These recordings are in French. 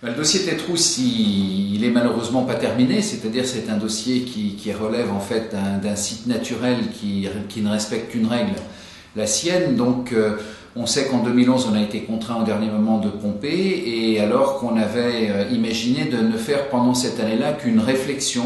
Le dossier Tétrousse, il est malheureusement pas terminé, c'est-à-dire c'est un dossier qui relève en fait d'un site naturel qui ne respecte qu'une règle, la sienne. Donc on sait qu'en 2011 on a été contraint au dernier moment de pomper, et alors qu'on avait imaginé de ne faire pendant cette année-là qu'une réflexion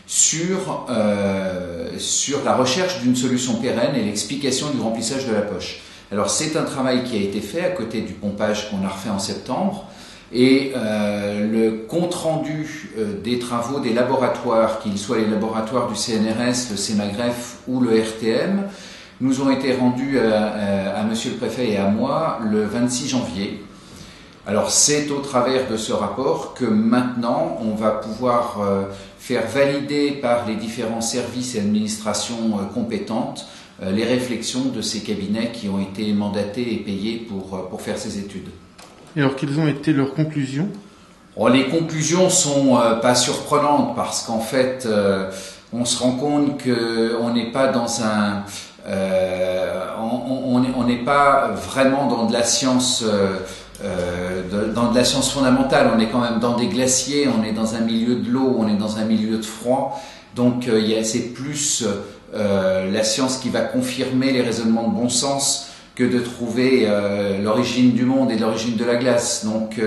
sur la recherche d'une solution pérenne et l'explication du remplissage de la poche. Alors c'est un travail qui a été fait à côté du pompage qu'on a refait en septembre. Et le compte-rendu des travaux des laboratoires, qu'ils soient les laboratoires du CNRS, le CEMAGREF ou le RTM, nous ont été rendus à Monsieur le Préfet et à moi le 26 janvier. Alors c'est au travers de ce rapport que maintenant on va pouvoir faire valider par les différents services et administrations compétentes les réflexions de ces cabinets qui ont été mandatés et payés pour faire ces études. Et alors, quelles ont été leurs conclusions ? Les conclusions sont pas surprenantes parce qu'en fait, on se rend compte qu'on n'est pas dans un, on n'est pas vraiment dans de la science, dans de la science fondamentale. On est quand même dans des glaciers, on est dans un milieu de l'eau, on est dans un milieu de froid. Donc, c'est plus la science qui va confirmer les raisonnements de bon sens que de trouver l'origine du monde et l'origine de la glace. Donc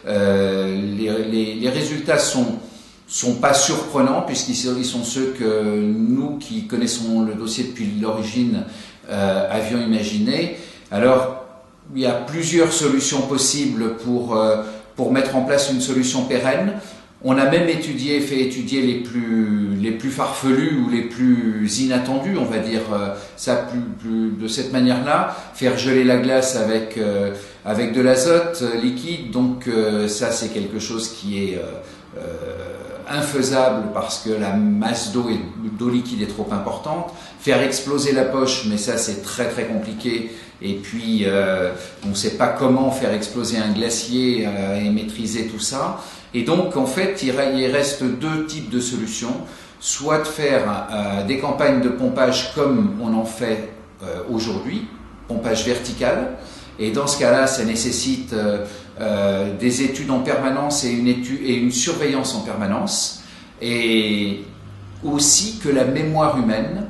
les résultats sont pas surprenants puisqu'ils sont ceux que nous qui connaissons le dossier depuis l'origine avions imaginé. Alors il y a plusieurs solutions possibles pour mettre en place une solution pérenne. On a même fait étudier les plus farfelus ou les plus inattendus, on va dire ça de cette manière-là, faire geler la glace avec de l'azote liquide. Donc ça c'est quelque chose qui est infaisable parce que la masse d'eau liquide est trop importante. Faire exploser la poche, mais ça c'est très très compliqué. Et puis on ne sait pas comment faire exploser un glacier et maîtriser tout ça. Et donc, en fait, il reste deux types de solutions. Soit de faire des campagnes de pompage comme on en fait aujourd'hui, pompage vertical. Et dans ce cas-là, ça nécessite des études en permanence et une surveillance en permanence. Et aussi que la mémoire humaine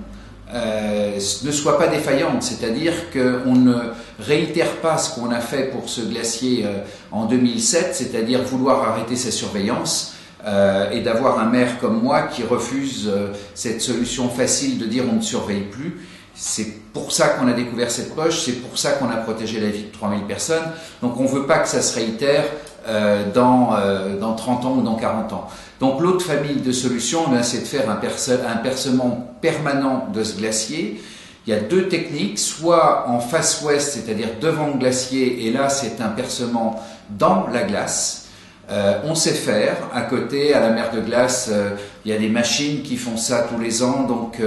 ne soit pas défaillante, c'est-à-dire qu'on ne réitère pas ce qu'on a fait pour ce glacier en 2007, c'est-à-dire vouloir arrêter sa surveillance et d'avoir un maire comme moi qui refuse cette solution facile de dire on ne surveille plus. C'est pour ça qu'on a découvert cette poche, c'est pour ça qu'on a protégé la vie de 3000 personnes. Donc on ne veut pas que ça se réitère dans 30 ans ou dans 40 ans. Donc l'autre famille de solutions, c'est de faire un percement permanent de ce glacier. Il y a deux techniques, soit en face ouest, c'est-à-dire devant le glacier, et là c'est un percement dans la glace. On sait faire. À côté, à la mer de glace, il y a des machines qui font ça tous les ans, donc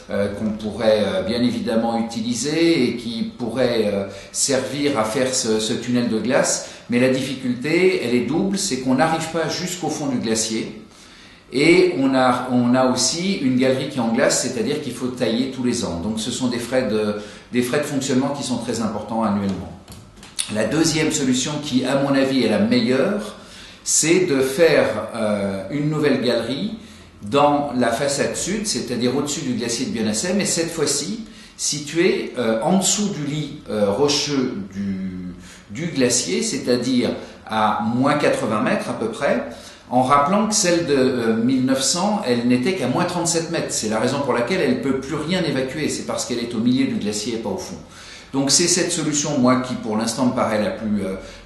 qu'on pourrait bien évidemment utiliser et qui pourraient servir à faire ce tunnel de glace. Mais la difficulté, elle est double, c'est qu'on n'arrive pas jusqu'au fond du glacier. Et on a aussi une galerie qui est en glace, c'est-à-dire qu'il faut tailler tous les ans. Donc ce sont des frais de fonctionnement qui sont très importants annuellement. La deuxième solution qui, à mon avis, est la meilleure, c'est de faire une nouvelle galerie dans la façade sud, c'est-à-dire au-dessus du glacier de Bionnassay, mais cette fois-ci située en dessous du lit rocheux du glacier, c'est-à-dire à moins 80 mètres à peu près, en rappelant que celle de 1900, elle n'était qu'à moins 37 mètres. C'est la raison pour laquelle elle ne peut plus rien évacuer, c'est parce qu'elle est au milieu du glacier et pas au fond. Donc c'est cette solution, moi, qui pour l'instant me paraît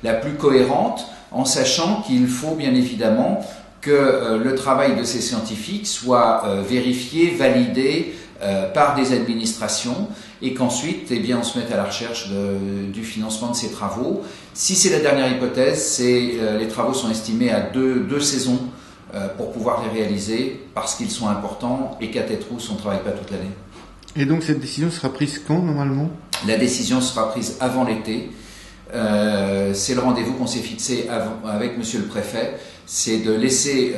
la plus cohérente, en sachant qu'il faut bien évidemment que le travail de ces scientifiques soit vérifié, validé par des administrations, et qu'ensuite on se mette à la recherche du financement de ces travaux. Si c'est la dernière hypothèse, les travaux sont estimés à deux saisons pour pouvoir les réaliser, parce qu'ils sont importants et qu'à Tétrousse on ne travaille pas toute l'année. Et donc cette décision sera prise quand normalement ? La décision sera prise avant l'été. C'est le rendez-vous qu'on s'est fixé avec Monsieur le Préfet, c'est de laisser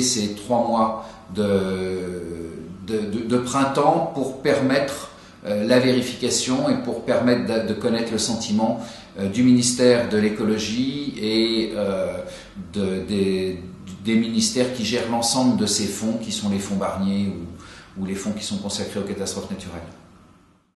ces 3 mois de printemps pour permettre la vérification et pour permettre de connaître le sentiment du ministère de l'écologie et des ministères qui gèrent l'ensemble de ces fonds, qui sont les fonds Barnier ou les fonds qui sont consacrés aux catastrophes naturelles.